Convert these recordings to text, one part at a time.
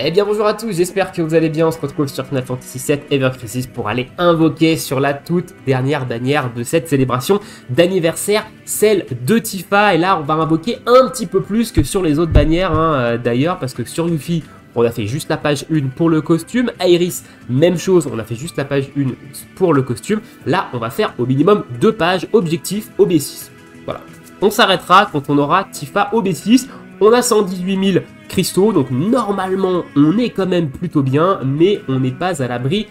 Eh bien bonjour à tous, j'espère que vous allez bien, on se retrouve sur Final Fantasy VII Ever Crisis pour aller invoquer sur la toute dernière bannière de cette célébration d'anniversaire, celle de Tifa, et là on va invoquer un petit peu plus que sur les autres bannières d'ailleurs, parce que sur Yuffie, on a fait juste la page 1 pour le costume, Aeris, même chose, on a fait juste la page 1 pour le costume, là on va faire au minimum 2 pages, objectif OB6, voilà. On s'arrêtera quand on aura Tifa OB6, on a 118 000 cristaux, donc normalement on est quand même plutôt bien, mais on n'est pas à l'abri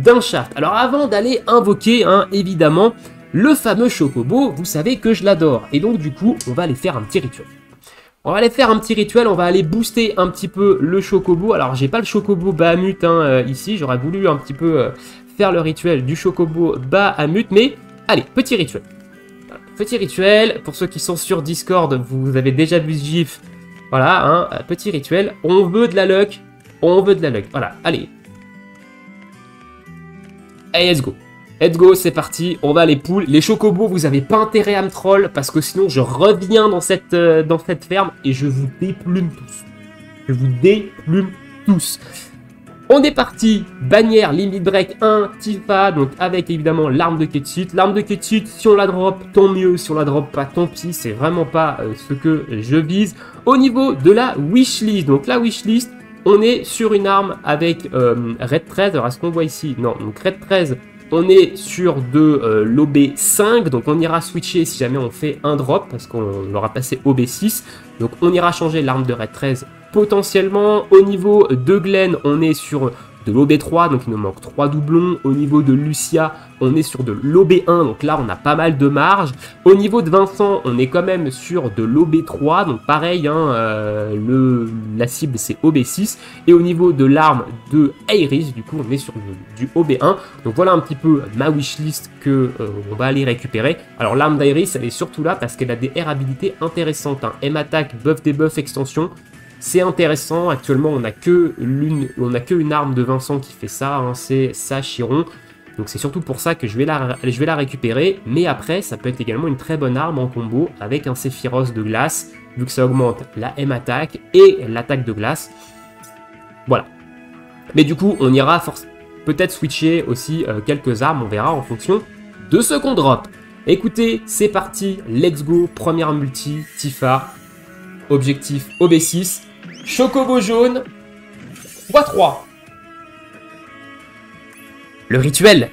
d'un shaft. Alors avant d'aller invoquer, évidemment, le fameux Chocobo, vous savez que je l'adore, et donc du coup on va aller faire un petit rituel. On va aller faire un petit rituel, on va aller booster un petit peu le Chocobo. Alors j'ai pas le Chocobo Bahamut ici, j'aurais voulu un petit peu faire le rituel du Chocobo Bahamut, mais allez, petit rituel. Voilà, petit rituel, pour ceux qui sont sur Discord, vous avez déjà vu ce gif. Voilà, petit rituel, on veut de la luck, voilà, allez. Allez, let's go, c'est parti, on va les poules. Les chocobos, vous avez pas intérêt à me troll, parce que sinon je reviens dans cette ferme et je vous déplume tous. On est parti, bannière, limit break 1, Tifa, donc avec évidemment l'arme de Ketchit. L'arme de Ketchit, si on la drop, tant mieux, si on la drop pas, tant pis, c'est vraiment pas ce que je vise. Au niveau de la wishlist, donc la wishlist, on est sur une arme avec Red 13, alors est-ce qu'on voit ici? Non, donc Red 13, on est sur de l'OB5, donc on ira switcher si jamais on fait un drop, parce qu'on aura passé OB6, donc on ira changer l'arme de Red 13 potentiellement. Au niveau de Glenn, on est sur de l'OB3, donc il nous manque 3 doublons. Au niveau de Lucia, on est sur de l'OB1, donc là on a pas mal de marge. Au niveau de Vincent, on est quand même sur de l'OB3, donc pareil, la cible c'est OB6. Et au niveau de l'arme de Aeris, du coup on est sur du OB1. Donc voilà un petit peu ma wishlist que on va aller récupérer. Alors l'arme d'Aeris, elle est surtout là parce qu'elle a des R habilités intéressantes. M attaque, buff debuff, extension. C'est intéressant, actuellement on n'a que une arme de Vincent qui fait ça, c'est sa Chiron. Donc c'est surtout pour ça que je vais la récupérer, mais après ça peut être également une très bonne arme en combo avec un Sephiroth de glace, vu que ça augmente la M attaque et l'attaque de glace. Voilà. Mais du coup on ira peut-être switcher aussi quelques armes, on verra en fonction de ce qu'on drop. Écoutez, c'est parti, let's go, première multi, Tifa, objectif OB6. Chocobo jaune, x3. Le rituel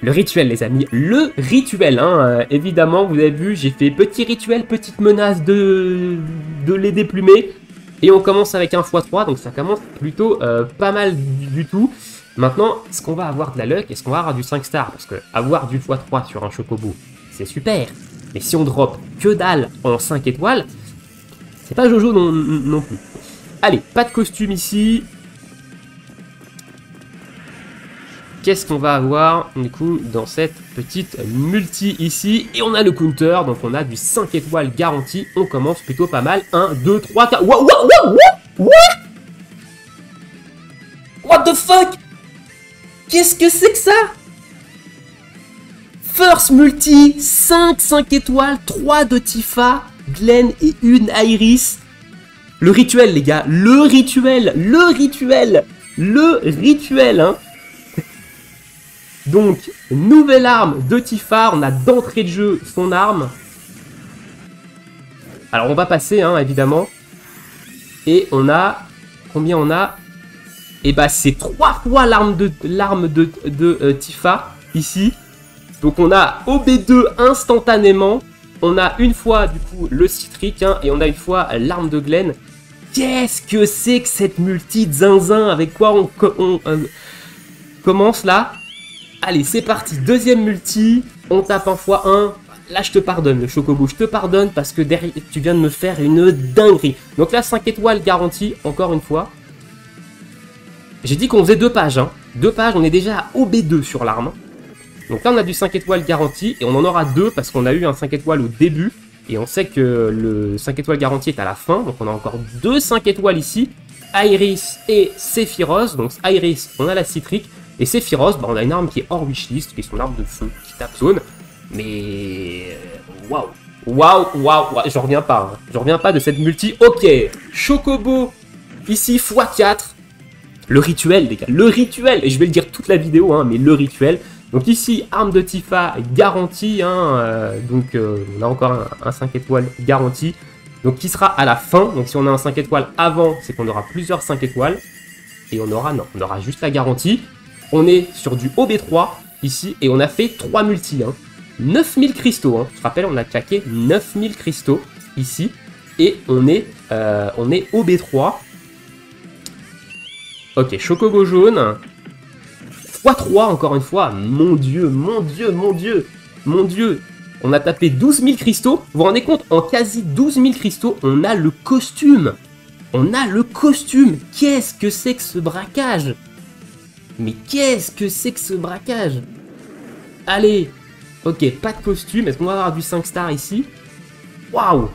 les amis, le rituel, évidemment, vous avez vu, j'ai fait petit rituel, petite menace de les déplumer, et on commence avec un x3, donc ça commence plutôt pas mal du tout. Maintenant, est-ce qu'on va avoir de la luck, est-ce qu'on va avoir du 5 stars, parce que avoir du x3 sur un Chocobo, c'est super, mais si on drop que dalle en 5 étoiles, c'est pas Jojo non plus. Allez, pas de costume ici. Qu'est-ce qu'on va avoir du coup dans cette petite multi ici? Et on a le counter, donc on a du 5 étoiles garanti. On commence plutôt pas mal. 1, 2, 3, 4. What the fuck? Qu'est-ce que c'est que ça? First multi, 5 étoiles, 3 de Tifa, Glenn et une Aeris. Le rituel, les gars, le rituel, Donc, nouvelle arme de Tifa, on a d'entrée de jeu son arme. Alors, on va passer, évidemment. Et on a... Combien on a? Et bah, c'est 3 fois l'arme de Tifa, ici. Donc, on a OB2 instantanément. On a une fois, du coup, le citrique, et on a une fois l'arme de Glenn. Qu'est-ce que c'est que cette multi zinzin? Avec quoi on commence là? Allez, c'est parti. Deuxième multi. On tape un x1. Là, je te pardonne, le Chocobo. Je te pardonne parce que derrière, tu viens de me faire une dinguerie. Donc là, 5 étoiles garanties, encore une fois. J'ai dit qu'on faisait 2 pages. 2 pages, on est déjà à OB2 sur l'arme. Donc là, on a du 5 étoiles garanti et on en aura 2 parce qu'on a eu un 5 étoiles au début. Et on sait que le 5 étoiles garanti est à la fin. Donc on a encore 2 5 étoiles ici. Aeris et Sephiroth. Donc Aeris, on a la citrique. Et Sephiroth, on a une arme qui est hors wishlist, qui est son arme de feu, qui tape zone. Mais... Waouh. J'en reviens pas. J'en reviens pas de cette multi. Ok. Chocobo, ici, x4. Le rituel, les gars, le rituel. Et je vais le dire toute la vidéo, hein, mais le rituel. Donc ici, arme de Tifa garantie. Hein, donc on a encore un 5 étoiles garanti. Donc qui sera à la fin. Donc si on a un 5 étoiles avant, c'est qu'on aura plusieurs 5 étoiles. Et on aura juste la garantie. On est sur du OB3 ici. Et on a fait 3 multis. Hein. 9000 cristaux. Hein. Je te rappelle, on a claqué 9000 cristaux ici. Et on est OB3. Ok, Chocobo jaune. x3 encore une fois. Mon dieu, mon dieu, mon dieu. Mon dieu. On a tapé 12 000 cristaux. Vous vous rendez compte, en quasi 12 000 cristaux, on a le costume. On a le costume. Qu'est-ce que c'est que ce braquage? Mais qu'est-ce que c'est que ce braquage? Allez. Ok, pas de costume. Est-ce qu'on va avoir du 5 stars ici? Waouh.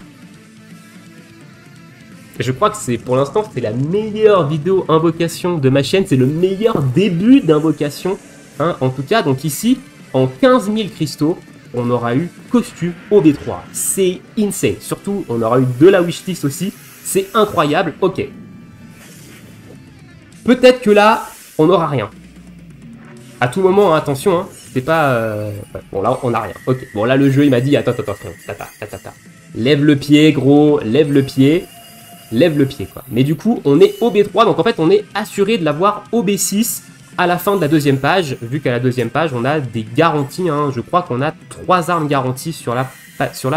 Je crois que c'est, pour l'instant, c'est la meilleure vidéo invocation de ma chaîne. C'est le meilleur début d'invocation. Hein, en tout cas, donc ici, en 15 000 cristaux, on aura eu costume OB3. C'est insane. Surtout, on aura eu de la wishlist aussi. C'est incroyable. Ok. Peut-être que là, on n'aura rien. À tout moment, hein, attention, hein, c'est pas... Bon, là, on n'a rien. Ok. Bon, là, le jeu, il m'a dit, attends, tata. Lève le pied, gros. Lève le pied. Lève le pied, quoi. Mais du coup, on est OB3. Donc, en fait, on est assuré de l'avoir OB6 à la fin de la deuxième page. Vu qu'à la deuxième page, on a des garanties. Hein. Je crois qu'on a 3 armes garanties sur la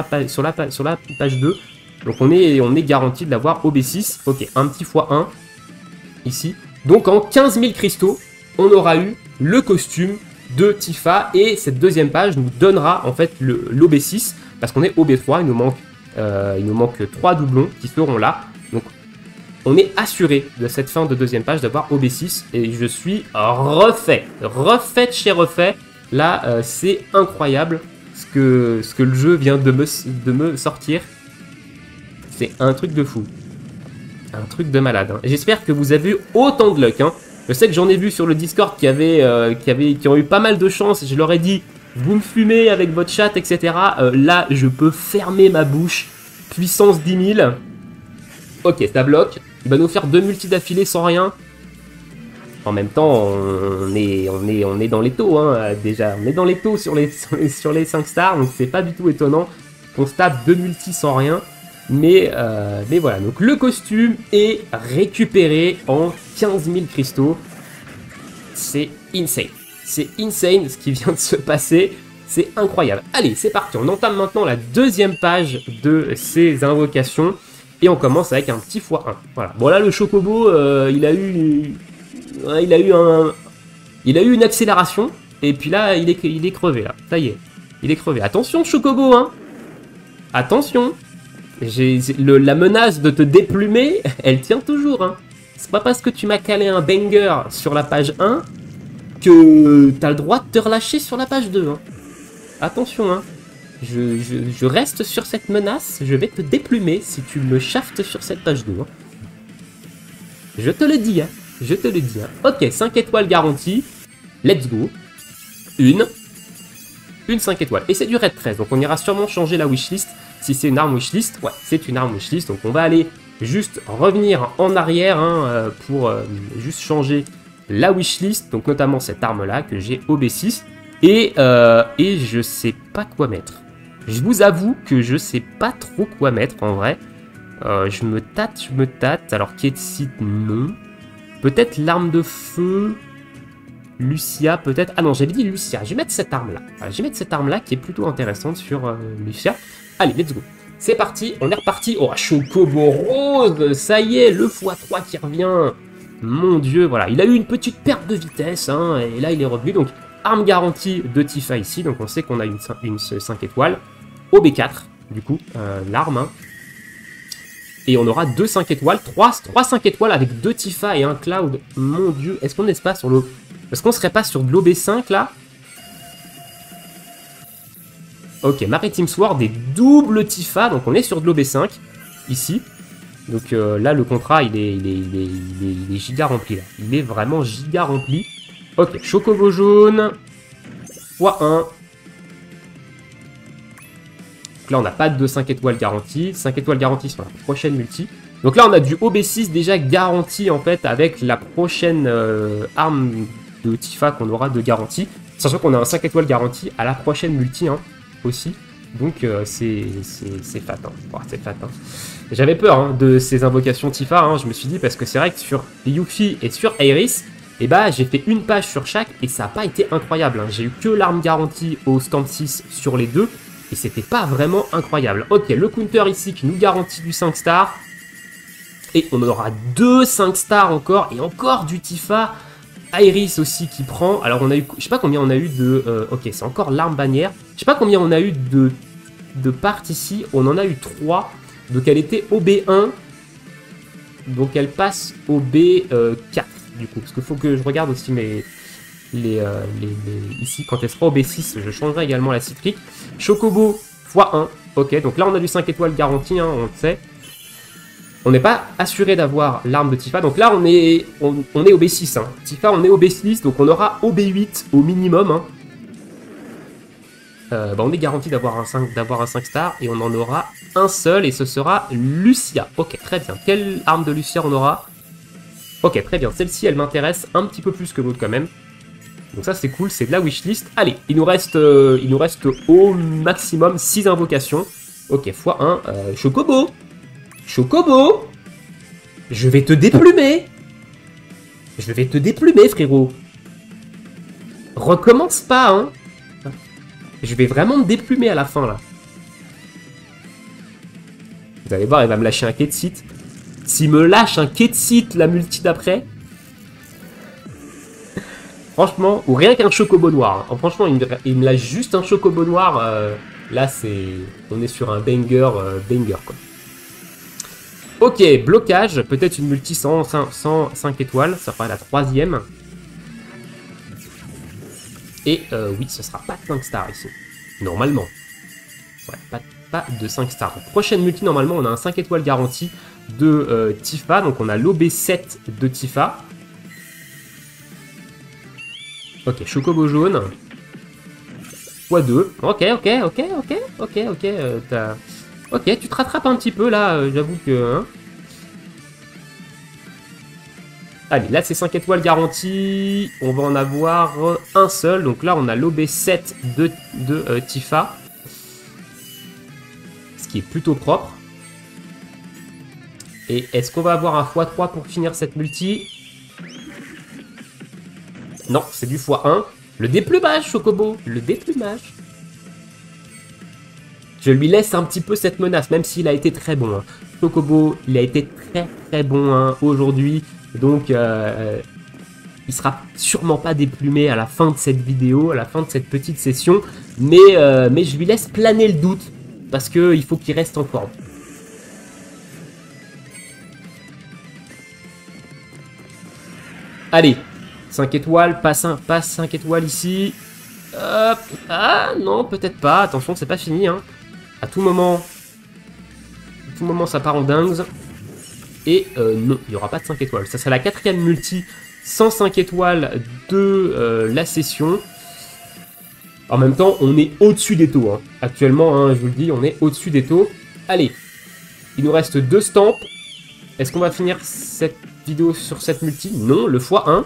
page 2. Donc, on est garanti de l'avoir OB6. Ok, un petit x1 ici. Donc, en 15 000 cristaux, on aura eu le costume de Tifa. Et cette deuxième page nous donnera, en fait, l'OB6. Parce qu'on est OB3. Il nous manque 3 doublons qui seront là. Donc, on est assuré de cette fin de deuxième page d'avoir OB6. Et je suis refait. Refait de chez refait. Là, c'est incroyable ce que le jeu vient de me sortir. C'est un truc de fou. Un truc de malade. Hein. J'espère que vous avez eu autant de luck. Hein. Je sais que j'en ai vu sur le Discord qui ont eu pas mal de chance. Je leur ai dit, vous me fumez avec votre chat, etc. Là, je peux fermer ma bouche. Puissance 10 000. Ok, ça bloque. Il va nous faire 2 multis d'affilée sans rien. En même temps, on est dans les taux, hein, déjà. On est dans les taux sur les 5 stars, donc c'est pas du tout étonnant qu'on se tape 2 multis sans rien. Mais voilà, donc le costume est récupéré en 15 000 cristaux. C'est insane. C'est insane ce qui vient de se passer. C'est incroyable. Allez, c'est parti. On entame maintenant la deuxième page de ces invocations. Et on commence avec un petit x1. Voilà. Bon là, le Chocobo, il a eu une accélération. Et puis là, il est crevé, là. Ça y est. Il est crevé. Attention, Chocobo, hein. Attention. La menace de te déplumer, elle tient toujours, hein. C'est pas parce que tu m'as calé un banger sur la page 1 que t'as le droit de te relâcher sur la page 2, hein. Attention, hein. Je reste sur cette menace, je vais te déplumer si tu me shaftes sur cette page 2. Hein. Je te le dis, hein. Je te le dis. Hein. Ok, 5 étoiles garanties. Let's go. Une 5 étoiles. Et c'est du raid 13, donc on ira sûrement changer la wishlist. Si c'est une arme wishlist, ouais, c'est une arme wishlist. Donc on va aller juste revenir en arrière hein, pour juste changer la wishlist. Donc notamment cette arme-là que j'ai OB6. Et je sais pas quoi mettre. Je vous avoue que je sais pas trop quoi mettre en vrai. Je me tâte. Alors Ketsit, non. Peut-être l'arme de feu. Lucia, peut-être. Ah non, j'avais dit Lucia. Je vais mettre cette arme-là. Voilà, je vais mettre cette arme-là qui est plutôt intéressante sur Lucia. Allez, let's go. C'est parti, on est reparti. Oh, Chocobo rose. Ça y est, le x3 qui revient. Mon dieu, voilà. Il a eu une petite perte de vitesse. Hein, et là, il est revenu. Donc, arme garantie de Tifa ici. Donc, on sait qu'on a une 5 étoiles. OB4, du coup, l'arme. Hein. Et on aura 2 5 étoiles. 3 5 étoiles avec 2 Tifa et un Cloud. Mon dieu, est-ce qu'on n'est pas sur le... Est-ce qu'on serait pas sur de l'OB5 là? Ok, Maritime Sword et double Tifa, donc on est sur de l'OB5 ici. Donc là le contrat il est giga rempli là. Il est vraiment giga rempli. Ok, Chocobo jaune. x1. Donc là on n'a pas de 5 étoiles garanties. 5 étoiles garanties sur la prochaine multi. Donc là, on a du OB6 déjà garanti en fait avec la prochaine arme de Tifa qu'on aura de garantie. Sachant qu'on a un 5 étoiles garanti à la prochaine multi hein, aussi. Donc c'est fat. Hein. Oh, c'est fat. Hein. J'avais peur hein, de ces invocations Tifa. Hein, je me suis dit parce que c'est vrai que sur Yuffie et sur Aeris, eh ben, j'ai fait une page sur chaque et ça n'a pas été incroyable. Hein. J'ai eu que l'arme garantie au stand 6 sur les deux. Et c'était pas vraiment incroyable. Ok, le counter ici qui nous garantit du 5 stars. Et on aura 2 5 stars encore. Et encore du Tifa. Iris aussi qui prend. Alors on a eu... Je sais pas combien on a eu de... ok, c'est encore l'arme bannière. Je sais pas combien on a eu de parts ici. On en a eu 3. Donc elle était au B1. Donc elle passe au B4 du coup. Parce qu'il faut que je regarde aussi mes... ici, quand elle sera au B6, je changerai également la citrique. Chocobo x1. Ok, donc là on a du 5 étoiles garanti, hein, on le sait. On n'est pas assuré d'avoir l'arme de Tifa. Donc là on est au B6. Hein. Tifa on est au B6, donc on aura au B8 au minimum. Hein. Bah, on est garanti d'avoir un 5 star et on en aura un seul et ce sera Lucia. Ok, très bien. Quelle arme de Lucia on aura? Ok, très bien. Celle-ci elle m'intéresse un petit peu plus que l'autre quand même. Donc ça c'est cool, c'est de la wishlist. Allez, il nous reste au maximum 6 invocations. Ok, x1, Chocobo. Chocobo. Je vais te déplumer. Je vais te déplumer, frérot. Recommence pas, hein. Je vais vraiment me déplumer à la fin, là. Vous allez voir, il va me lâcher un Ketsit. S'il me lâche un Ketsit, la multi d'après... Franchement, ou rien qu'un chocobo noir. Hein. Franchement, il me lâche juste un chocobo noir. Là, on est sur un banger, quoi. Ok, blocage. Peut-être une multi 105 étoiles. Ça fera la 3e. Et oui, ce sera pas de 5 stars ici. Normalement. Ouais, pas de 5 stars. Donc, prochaine multi, normalement, on a un 5 étoiles garanti de Tifa. Donc, on a l'OB7 de Tifa. Ok, chocobo jaune. x2. Ok. Ok, tu te rattrapes un petit peu là, j'avoue que... Hein. Allez, là c'est 5 étoiles garanties. On va en avoir un seul. Donc là on a l'OB7 de Tifa. Ce qui est plutôt propre. Et est-ce qu'on va avoir un x3 pour finir cette multi? Non, c'est du x1. Le déplumage, Chocobo. Le déplumage. Je lui laisse un petit peu cette menace, même s'il a été très bon. Hein. Chocobo, il a été très bon hein, aujourd'hui. Donc, il sera sûrement pas déplumé à la fin de cette vidéo, à la fin de cette petite session. Mais je lui laisse planer le doute. Parce qu'il faut qu'il reste en forme. Allez. 5 étoiles, passe 5 étoiles ici. Hop. Ah non, peut-être pas. Attention, c'est pas fini. Hein. À tout moment, ça part en dingue. Et non, il n'y aura pas de 5 étoiles. Ça sera la 4e multi 105 étoiles de la session. En même temps, on est au-dessus des taux. Hein. Actuellement, hein, je vous le dis, on est au-dessus des taux. Allez, il nous reste 2 stamps. Est-ce qu'on va finir cette vidéo sur cette multi? Non, le x1.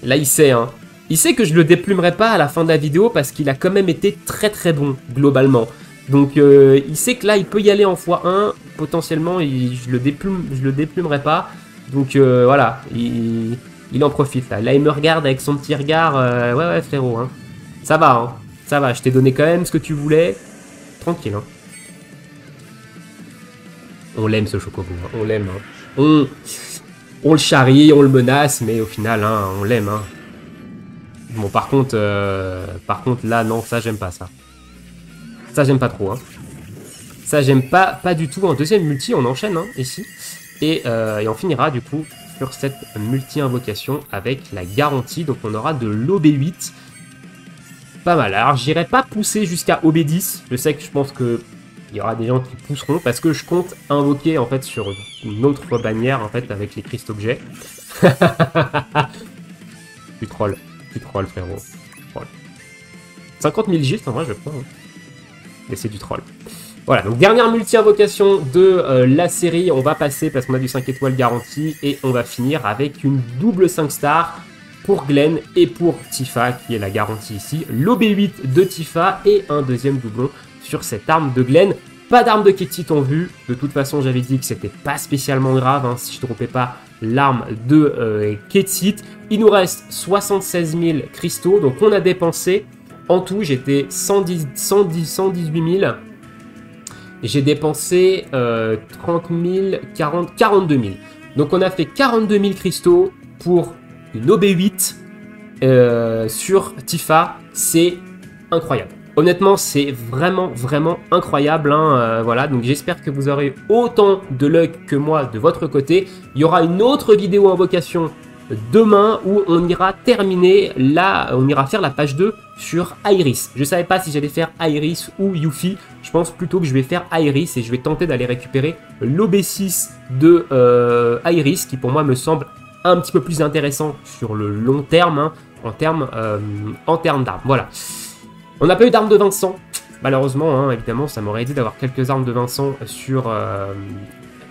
Là, il sait, hein. Il sait que je le déplumerai pas à la fin de la vidéo parce qu'il a quand même été très bon, globalement. Donc, il sait que là, il peut y aller en x1. Potentiellement, je le déplumerai pas. Donc, voilà, il en profite, là. Là, il me regarde avec son petit regard. Ouais, frérot, hein. Ça va, hein. Ça va, je t'ai donné quand même ce que tu voulais. Tranquille, hein. On l'aime, ce Chocobo. Hein. On l'aime, hein. On le charrie, on le menace, mais au final, hein, on l'aime. Hein. Bon, par contre, là, non, ça, j'aime pas, ça. Ça, j'aime pas trop. Hein. Ça, j'aime pas du tout. En deuxième multi, on enchaîne, hein, ici. Et on finira, du coup, sur cette multi-invocation avec la garantie. Donc, on aura de l'OB8. Pas mal. Alors, j'irai pas pousser jusqu'à OB10. Je pense que il y aura des gens qui pousseront parce que je compte invoquer en fait sur une autre bannière en fait avec les cristaux objets. Tu trolls frérot. Troll. 50 000 gifs en vrai je crois. Hein. Mais c'est du troll. Voilà, donc dernière multi-invocation de la série. On va passer parce qu'on a du 5 étoiles garanti. Et on va finir avec une double 5 stars pour Glenn et pour Tifa, qui est la garantie ici. L'OB8 de Tifa et un deuxième doublon sur cette arme de Glenn. Pas d'arme de Ketsit en vue. De toute façon, j'avais dit que c'était pas spécialement grave hein, si je ne dropais pas l'arme de Ketsit. Il nous reste 76 000 cristaux. Donc on a dépensé, en tout, j'étais 118 000. J'ai dépensé 30 000, 42 000. Donc on a fait 42 000 cristaux pour une OB8 sur Tifa. C'est incroyable. Honnêtement, c'est vraiment, vraiment incroyable. Hein, voilà, donc j'espère que vous aurez autant de luck que moi de votre côté. Il y aura une autre vidéo invocation demain où on ira terminer on ira faire la page 2 sur Iris. Je savais pas si j'allais faire Iris ou Yuffie. Je pense plutôt que je vais faire Iris et je vais tenter d'aller récupérer l'OB6 de Iris qui pour moi me semble un petit peu plus intéressant sur le long terme hein, en termes d'armes. Voilà. On n'a pas eu d'armes de Vincent, malheureusement, hein, évidemment, ça m'aurait aidé d'avoir quelques armes de Vincent sur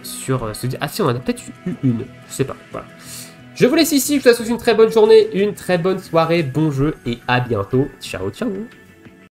ce... Ah si, on en a peut-être eu une, je sais pas, voilà. Je vous laisse ici, je vous souhaite une très bonne journée, une très bonne soirée, bon jeu et à bientôt. Ciao, ciao.